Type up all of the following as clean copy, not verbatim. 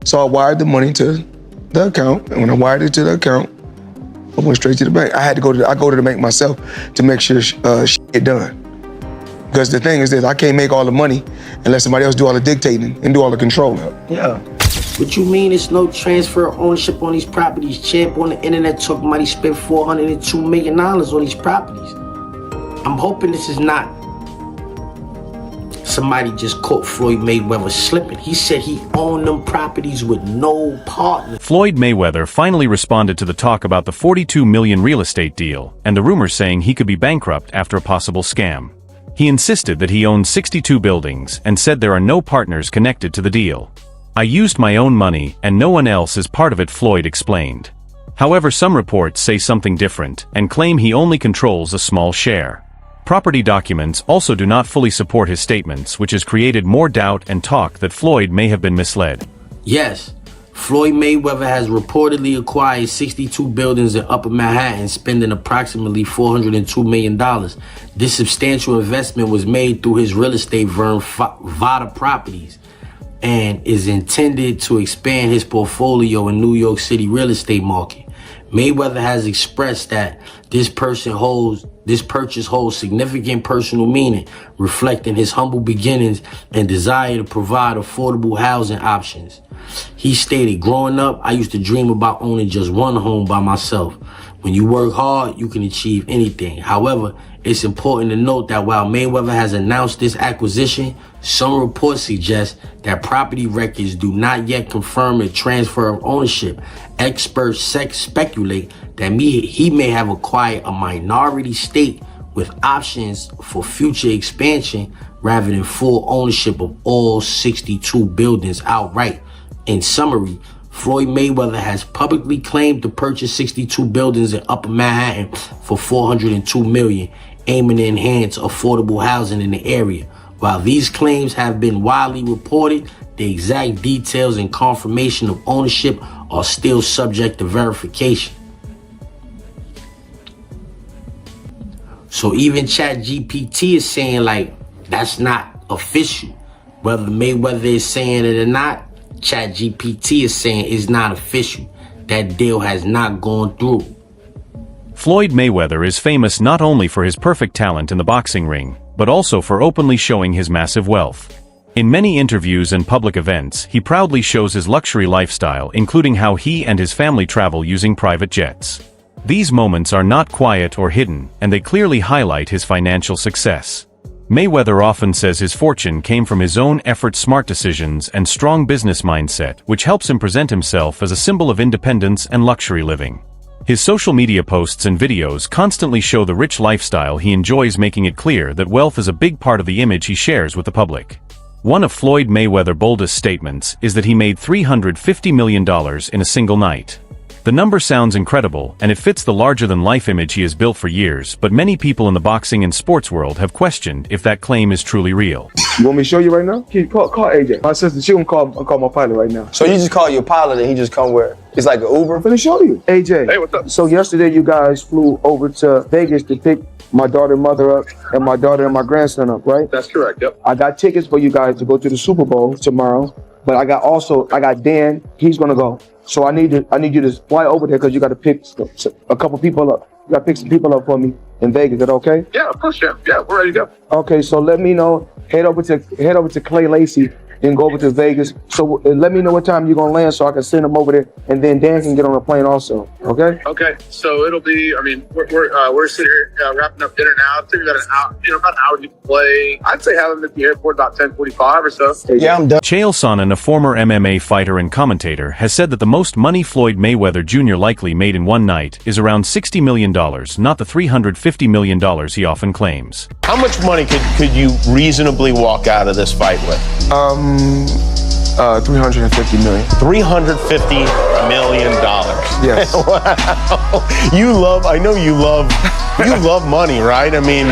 So I wired the money to the account, and when I wired it to the account, I went straight to the bank. I go to the bank myself to make sure shit get done. Because the thing is this, I can't make all the money unless somebody else do all the dictating and do all the controlling. Yeah. What you mean it's no transfer of ownership on these properties? Champ on the internet talking about he spent $402 million on these properties. I'm hoping this is not somebody just caught Floyd Mayweather slipping. He said he owned them properties with no partner. Floyd Mayweather finally responded to the talk about the $42 million real estate deal and the rumors saying he could be bankrupt after a possible scam. He insisted that he owns 62 buildings and said there are no partners connected to the deal. I used my own money and no one else is part of it, Floyd explained. However, some reports say something different and claim he only controls a small share. Property documents also do not fully support his statements, which has created more doubt and talk that Floyd may have been misled. Yes, Floyd Mayweather has reportedly acquired 62 buildings in Upper Manhattan, spending approximately $402 million. This substantial investment was made through his real estate firm, Vada Properties, and is intended to expand his portfolio in New York City real estate market. Mayweather has expressed that this purchase holds significant personal meaning, reflecting his humble beginnings and desire to provide affordable housing options. He stated, "Growing up, I used to dream about owning just one home by myself. When you work hard, you can achieve anything. However, it's important to note that while Mayweather has announced this acquisition, some reports suggest that property records do not yet confirm a transfer of ownership. Experts speculate that he may have acquired a minority stake with options for future expansion rather than full ownership of all 62 buildings outright. In summary, Floyd Mayweather has publicly claimed to purchase 62 buildings in Upper Manhattan for $402 million, aiming to enhance affordable housing in the area. While these claims have been widely reported, the exact details and confirmation of ownership are still subject to verification. So even ChatGPT is saying like, that's not official. Whether Mayweather is saying it or not, ChatGPT is saying it's not official. That deal has not gone through. Floyd Mayweather is famous not only for his perfect talent in the boxing ring, but also for openly showing his massive wealth. In many interviews and public events, he proudly shows his luxury lifestyle, including how he and his family travel using private jets. These moments are not quiet or hidden, and they clearly highlight his financial success. Mayweather often says his fortune came from his own effort, smart decisions, and strong business mindset, which helps him present himself as a symbol of independence and luxury living. His social media posts and videos constantly show the rich lifestyle he enjoys, making it clear that wealth is a big part of the image he shares with the public. One of Floyd Mayweather's boldest statements is that he made $350 million in a single night. The number sounds incredible, and it fits the larger-than-life image he has built for years, but many people in the boxing and sports world have questioned if that claim is truly real. You want me to show you right now? Call AJ. My sister, she gonna call my pilot right now. So you just call your pilot and he just come where? It's like an Uber? I'm gonna show you. AJ. Hey, what's up? So yesterday you guys flew over to Vegas to pick my daughter and mother up and my daughter and my grandson up, right? That's correct, yep. I got tickets for you guys to go to the Super Bowl tomorrow, but I got Dan, he's gonna go. So I need you to fly over there because you got to pick a couple people up. You got to pick some people up for me in Vegas. Is that okay? Yeah, of course, Jim. Yeah, we're ready to go. Okay, so let me know. Head over to Clay Lacey and go over to Vegas. So let me know what time you're gonna land so I can send them over there, and then Dan can get on the plane also. Okay? Okay. So it'll be. I mean, we're sitting here wrapping up dinner now. It's about an hour. About an hour to play. I'd say have them at the airport about 10:45 or so. Yeah, I'm done. Chael Sonnen, a former MMA fighter and commentator, has said that the most money Floyd Mayweather Jr. likely made in one night is around $60 million, not the $350 million he often claims. How much money could you reasonably walk out of this fight with? 350 million. $350 million. Yes. Wow. I know you love money, right? I mean,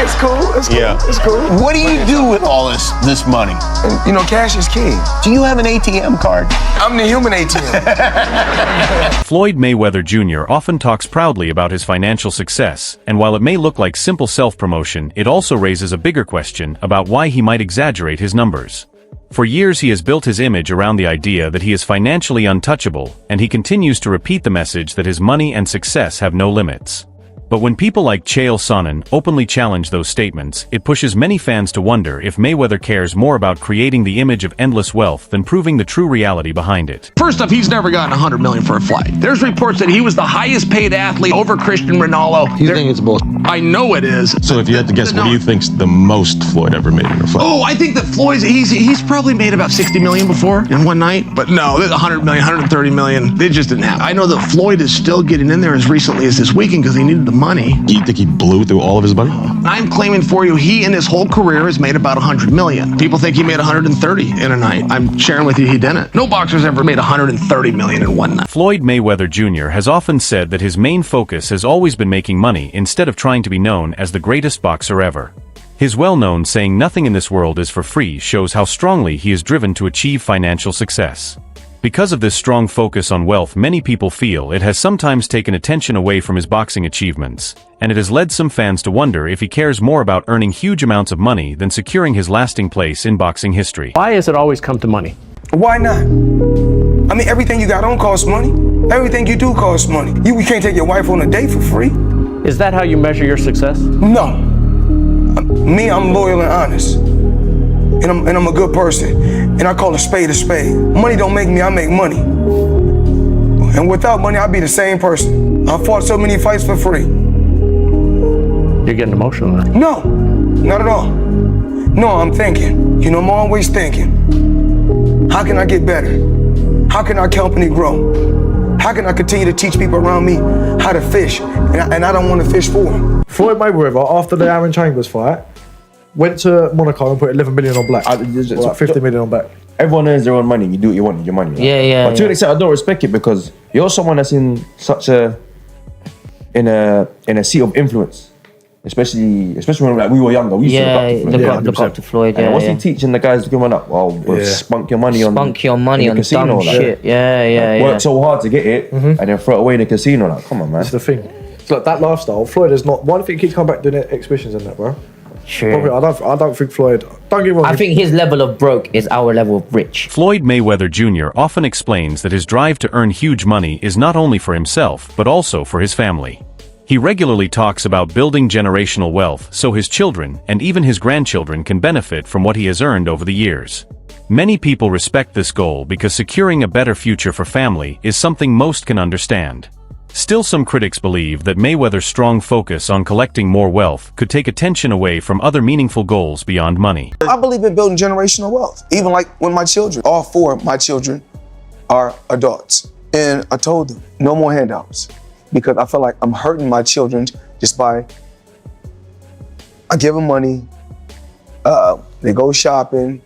it's cool. It's cool. Yeah. It's cool. What do you do with all this money? And, cash is king. Do you have an ATM card? I'm the human ATM. Floyd Mayweather Jr. often talks proudly about his financial success, and while it may look like simple self-promotion, it also raises a bigger question about why he might exaggerate his numbers. For years he has built his image around the idea that he is financially untouchable, and he continues to repeat the message that his money and success have no limits. But when people like Chael Sonnen openly challenge those statements, it pushes many fans to wonder if Mayweather cares more about creating the image of endless wealth than proving the true reality behind it. First off, he's never gotten $100 million for a fight. There's reports that he was the highest paid athlete over Christian Ronaldo. You think it's bullshit? I know it is. So if you had to guess, what do you think's the most Floyd ever made in a fight? Oh, I think that Floyd's, he's probably made about 60 million before in one night. But no, there's 100 million, 130 million. They just didn't have. I know that Floyd is still getting in there as recently as this weekend because he needed the money. You think he blew through all of his money? I'm claiming for you, he in his whole career has made about 100 million. People think he made 130 in a night. I'm sharing with you, he didn't. No boxer's ever made 130 million in one night. Floyd Mayweather Jr. has often said that his main focus has always been making money instead of trying to be known as the greatest boxer ever. His well-known saying "nothing in this world is for free" shows how strongly he is driven to achieve financial success. Because of this strong focus on wealth, many people feel it has sometimes taken attention away from his boxing achievements, and it has led some fans to wonder if he cares more about earning huge amounts of money than securing his lasting place in boxing history. Why has it always come to money? Why not? I mean, everything you got on costs money. Everything you do costs money. You can't take your wife on a date for free. Is that how you measure your success? No. Me, I'm loyal and honest. And I'm a good person. And I call a spade a spade. Money don't make me, I make money. And without money, I'd be the same person. I fought so many fights for free. You're getting emotional now. No, not at all. No, I'm thinking. You know, I'm always thinking. How can I get better? How can our company grow? How can I continue to teach people around me how to fish? And I don't want to fish for them. Floyd Mayweather, after the Aaron Chambers fight, went to Monaco and put 11 million on black. Like 50 million on black. Everyone earns their own money. You do what you want with your money. Right? Yeah. But to an extent, I don't respect it because you're someone that's in such a seat of influence. Especially when like, we were younger. We used to look up to Floyd. And what's he teaching the guys coming up? Well, spunk your money on the casino, dumb shit. Yeah. Work so hard to get it and then throw it away in the casino. Like, come on, man. That's the thing. It's like that lifestyle. Floyd is not. Why do you think he come back doing exhibitions and that, bro? Sure. Probably, I don't think Floyd. Don't get me wrong. I think his level of broke is our level of rich. Floyd Mayweather Jr. often explains that his drive to earn huge money is not only for himself but also for his family. He regularly talks about building generational wealth so his children and even his grandchildren can benefit from what he has earned over the years. Many people respect this goal because securing a better future for family is something most can understand. Still, some critics believe that Mayweather's strong focus on collecting more wealth could take attention away from other meaningful goals beyond money. I believe in building generational wealth. Even like when my children, all four of my children are adults. And I told them, no more handouts. Because I feel like I'm hurting my children just by, I give them money, they go shopping,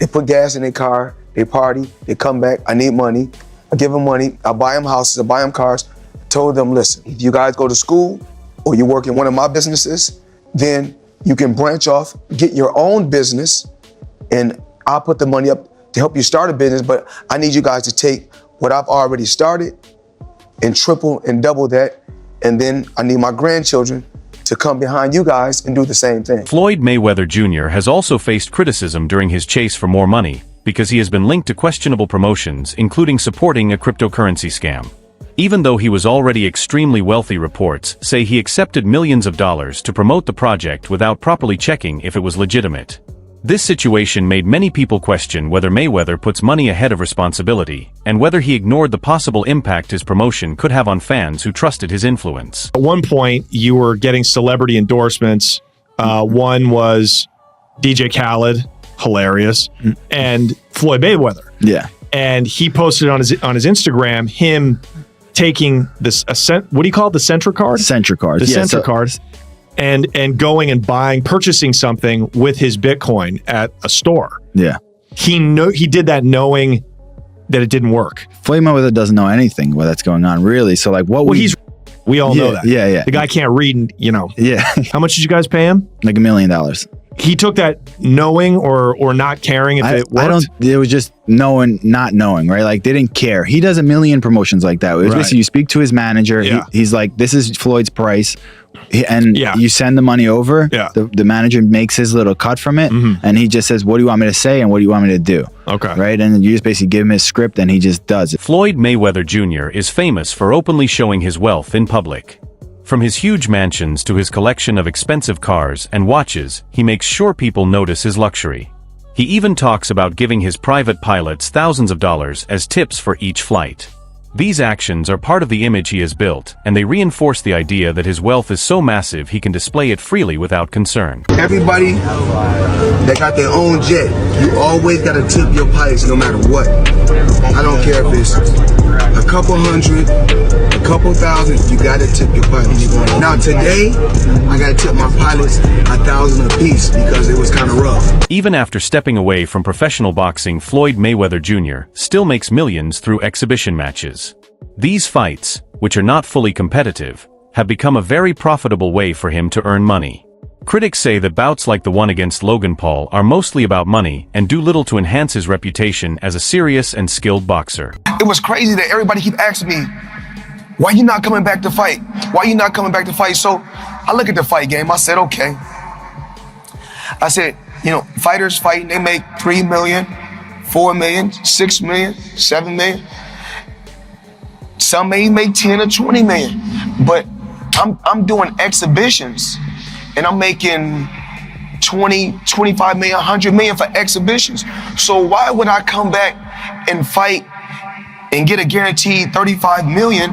they put gas in their car, they party, they come back, I need money. I give them money, I buy them houses, I buy them cars. I told them, listen, if you guys go to school or you work in one of my businesses, then you can branch off, get your own business, and I'll put the money up to help you start a business, but I need you guys to take what I've already started and triple and double that, and then I need my grandchildren to come behind you guys and do the same thing. Floyd Mayweather Jr. has also faced criticism during his chase for more money because he has been linked to questionable promotions, including supporting a cryptocurrency scam. Even though he was already extremely wealthy, reports say he accepted millions of dollars to promote the project without properly checking if it was legitimate. This situation made many people question whether Mayweather puts money ahead of responsibility, and whether he ignored the possible impact his promotion could have on fans who trusted his influence. At one point, you were getting celebrity endorsements. One was DJ Khaled, hilarious, and Floyd Mayweather. Yeah. And he posted on his Instagram him taking this, what do you call it? The Centra card? Centra card. The Centra cards. And going and purchasing something with his Bitcoin at a store. Yeah. He did that knowing that it didn't work. Floyd Mayweather doesn't know anything that's going on, really. So like we all know that. Yeah. The guy can't read, Yeah. How much did you guys pay him? Like $1 million. he took that knowing or not caring if it worked? It was just knowing, not knowing, right? Like they didn't care. He does a million promotions like that. It was basically you speak to his manager. Yeah. He's like, this is Floyd's price. And you send the money over. Yeah. The manager makes his little cut from it. And he just says, what do you want me to say? And what do you want me to do? Okay. Right. And you just basically give him his script and he just does it. Floyd Mayweather Jr. is famous for openly showing his wealth in public. From his huge mansions to his collection of expensive cars and watches, he makes sure people notice his luxury. He even talks about giving his private pilots thousands of dollars as tips for each flight. These actions are part of the image he has built, and they reinforce the idea that his wealth is so massive he can display it freely without concern. Everybody that got their own jet, you always got to tip your pilots no matter what. I don't care if it's a couple hundred, a couple thousand, you got to tip your pilots. Now today, I got to tip my pilots 1,000 apiece because it was kind of rough. Even after stepping away from professional boxing, Floyd Mayweather Jr. still makes millions through exhibition matches. These fights, which are not fully competitive, have become a very profitable way for him to earn money. Critics say that bouts like the one against Logan Paul are mostly about money and do little to enhance his reputation as a serious and skilled boxer. It was crazy that everybody keep asking me, why you not coming back to fight? Why you not coming back to fight? So I look at the fight game, I said, okay. I said, you know, fighters fighting, they make 3 million, 4 million, 6 million, 7 million. Some may make 10 or 20 million, but I'm doing exhibitions and I'm making 20, 25 million, 100 million for exhibitions. So why would I come back and fight and get a guaranteed 35 million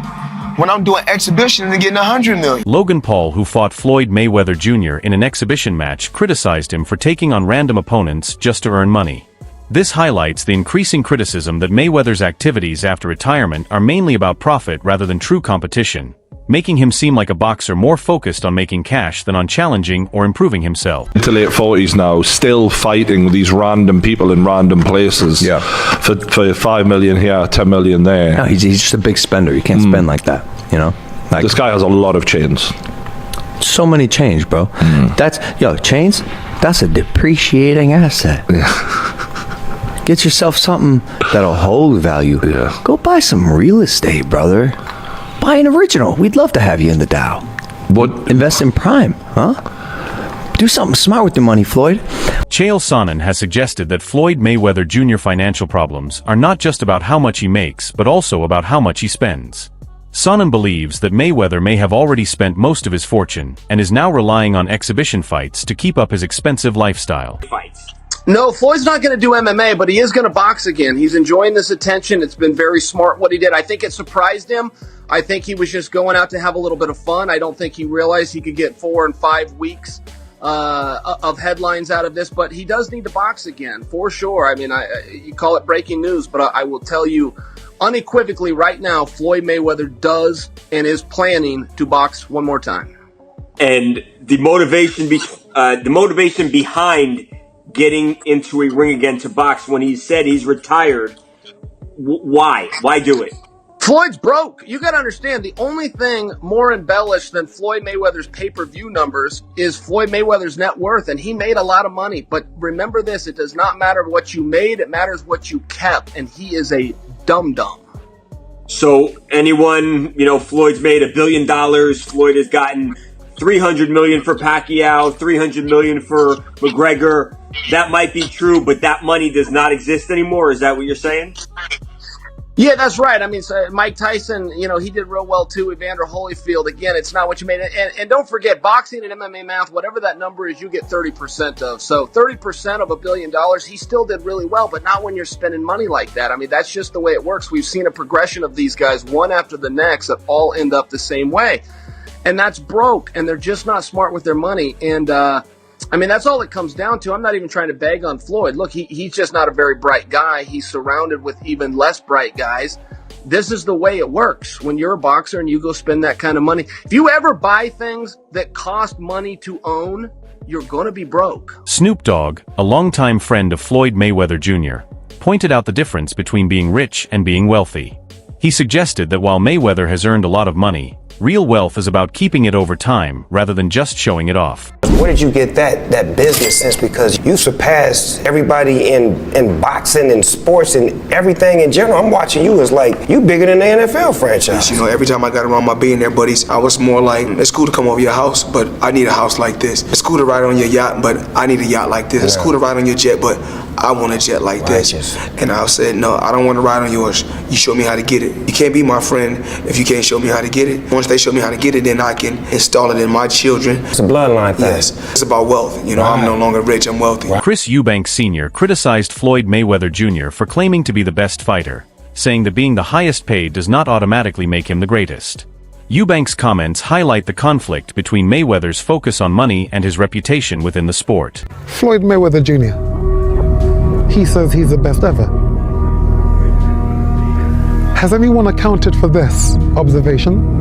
when I'm doing exhibitions and getting 100 million? Logan Paul, who fought Floyd Mayweather Jr. in an exhibition match, criticized him for taking on random opponents just to earn money. This highlights the increasing criticism that Mayweather's activities after retirement are mainly about profit rather than true competition, making him seem like a boxer more focused on making cash than on challenging or improving himself. Into late 40s now, still fighting these random people in random places for 5 million here, 10 million there. No, he's just a big spender. You can't spend like that, you know? Like, this guy has a lot of chains. So many chains, bro. Chains, that's a depreciating asset. Get yourself something that'll hold value. Go buy some real estate, brother. Buy an original. We'd love to have you in the Dow. Invest in Prime, huh? Do something smart with the money, Floyd. Chael Sonnen has suggested that Floyd Mayweather Jr. financial problems are not just about how much he makes, but also about how much he spends. Sonnen believes that Mayweather may have already spent most of his fortune and is now relying on exhibition fights to keep up his expensive lifestyle. No, Floyd's not going to do MMA, but he is going to box again. He's enjoying this attention. It's been very smart what he did. I think it surprised him. I think he was just going out to have a little bit of fun. I don't think he realized he could get 4 and 5 weeks of headlines out of this, but he does need to box again, for sure. I mean, you call it breaking news, but I will tell you unequivocally right now, Floyd Mayweather does and is planning to box one more time. And the motivation behind getting into a ring again to box when he said he's retired, why do it? Floyd's broke. You got to understand, the only thing more embellished than Floyd Mayweather's pay-per-view numbers is Floyd Mayweather's net worth, and he made a lot of money. But remember this, it does not matter what you made, it matters what you kept, and he is a dum-dum. So anyone, Floyd's made $1 billion, Floyd has gotten $300 million for Pacquiao, $300 million for McGregor. That might be true, but that money does not exist anymore. Is that what you're saying? Yeah, that's right. I mean, so Mike Tyson, he did real well too. Evander Holyfield, again, it's not what you made. And don't forget, boxing and MMA math, whatever that number is, you get 30% of. So 30% of $1 billion, he still did really well, but not when you're spending money like that. I mean, that's just the way it works. We've seen a progression of these guys, one after the next, that all end up the same way. And that's broke, and they're just not smart with their money. And, that's all it comes down to. I'm not even trying to bag on Floyd. Look, he's just not a very bright guy. He's surrounded with even less bright guys. This is the way it works when you're a boxer and you go spend that kind of money. If you ever buy things that cost money to own, you're going to be broke. Snoop Dogg, a longtime friend of Floyd Mayweather Jr., pointed out the difference between being rich and being wealthy. He suggested that while Mayweather has earned a lot of money, Real wealth is about keeping it over time rather than just showing it off. Where did you get that business sense? Because you surpassed everybody in boxing and sports and everything in general. I'm watching you as like, you bigger than the NFL franchise. You know, every time I got around my billionaire buddies, I was more like, it's cool to come over your house, but I need a house like this. It's cool to ride on your yacht, but I need a yacht like this. It's cool to ride on your jet, but I want a jet like this. And I said, no, I don't want to ride on yours. You show me how to get it. You can't be my friend if you can't show me how to get it. Once they show me how to get it, then I can install it in my children. It's a bloodline thing. Yes, it's about wealth. You know, I'm no longer rich, I'm wealthy. Chris Eubanks Sr. criticized Floyd Mayweather Jr. for claiming to be the best fighter, saying that being the highest paid does not automatically make him the greatest. Eubanks' comments highlight the conflict between Mayweather's focus on money and his reputation within the sport. Floyd Mayweather Jr., he says he's the best ever. Has anyone accounted for this observation?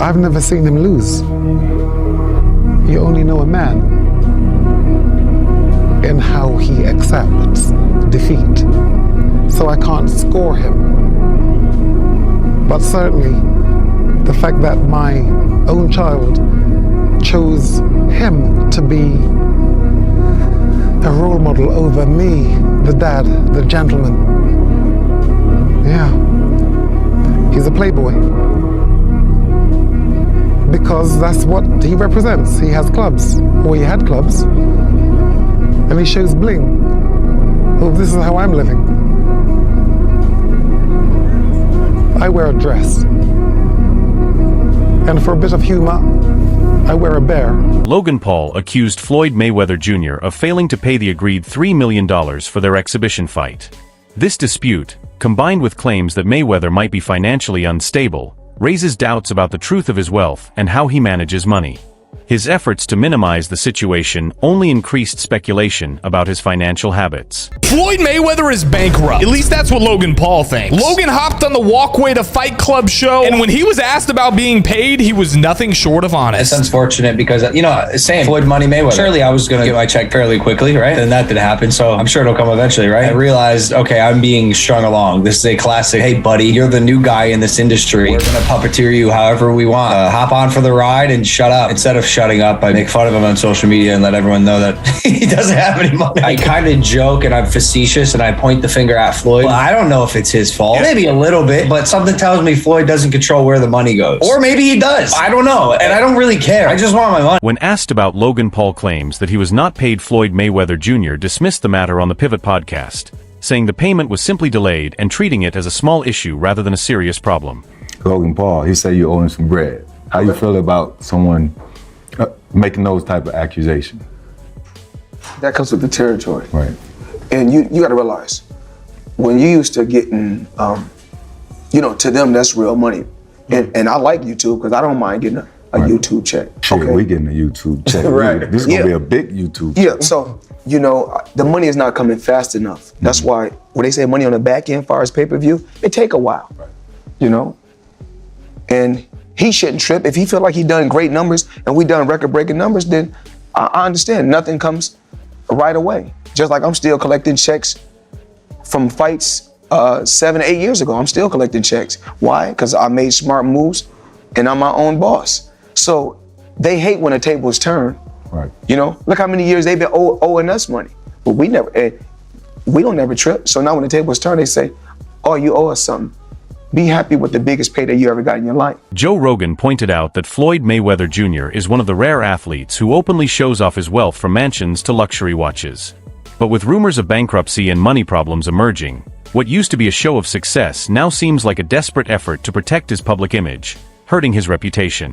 I've never seen him lose. You only know a man in how he accepts defeat. So I can't score him. But certainly, the fact that my own child chose him to be a role model over me, the dad, the gentleman. Yeah, he's a playboy. Because that's what he represents. He has clubs, or he had clubs, and he shows bling. Oh, this is how I'm living. I wear a dress. And for a bit of humor, I wear a bear. Logan Paul accused Floyd Mayweather Jr. of failing to pay the agreed $3 million for their exhibition fight. This dispute, combined with claims that Mayweather might be financially unstable, raises doubts about the truth of his wealth and how he manages money. His efforts to minimize the situation only increased speculation about his financial habits. Floyd Mayweather is bankrupt. At least that's what Logan Paul thinks. Logan hopped on the walkway to Fight Club show, and when he was asked about being paid, he was nothing short of honest. It's unfortunate because, you know, same Floyd Money Mayweather. Surely I was going to get my check fairly quickly, right? And that did happen, so I'm sure it'll come eventually, right? I realized, okay, I'm being strung along. This is a classic, hey, buddy, you're the new guy in this industry. We're going to puppeteer you however we want. Hop on for the ride and shut up. Instead of shutting up, I make fun of him on social media and let everyone know that he doesn't have any money. I kind of joke and I'm facetious and I point the finger at Floyd. Well, I don't know if it's his fault. Maybe a little bit, but something tells me Floyd doesn't control where the money goes. Or maybe he does. I don't know. And I don't really care. I just want my money. When asked about Logan Paul claims that he was not paid, Floyd Mayweather Jr. dismissed the matter on the Pivot podcast, saying the payment was simply delayed and treating it as a small issue rather than a serious problem. Logan Paul, he said you owe him some bread. How you feel about someone making those type of accusations? That comes with the territory. Right. And you got to realize, when you used to getting, you know, to them, that's real money. And I like YouTube because I don't mind getting a YouTube check. Sure, we getting a YouTube check. Right. This is going to be a big YouTube check. Yeah, so, you know, the money is not coming fast enough. That's why when they say money on the back end, as far as pay-per-view, it take a while, you know? And he shouldn't trip. If he feel like he done great numbers and we done record-breaking numbers, then I understand. Nothing comes right away. Just like I'm still collecting checks from fights 7 or 8 years ago. I'm still collecting checks. Why? Because I made smart moves and I'm my own boss. So they hate when the tables turn. Right. You know, look how many years they've been owing us money. But we don't never trip. So now when the tables turn, they say, oh, you owe us something. Be happy with the biggest payday you ever got in your life. Joe Rogan pointed out that Floyd Mayweather Jr. is one of the rare athletes who openly shows off his wealth from mansions to luxury watches. But with rumors of bankruptcy and money problems emerging, what used to be a show of success now seems like a desperate effort to protect his public image, hurting his reputation.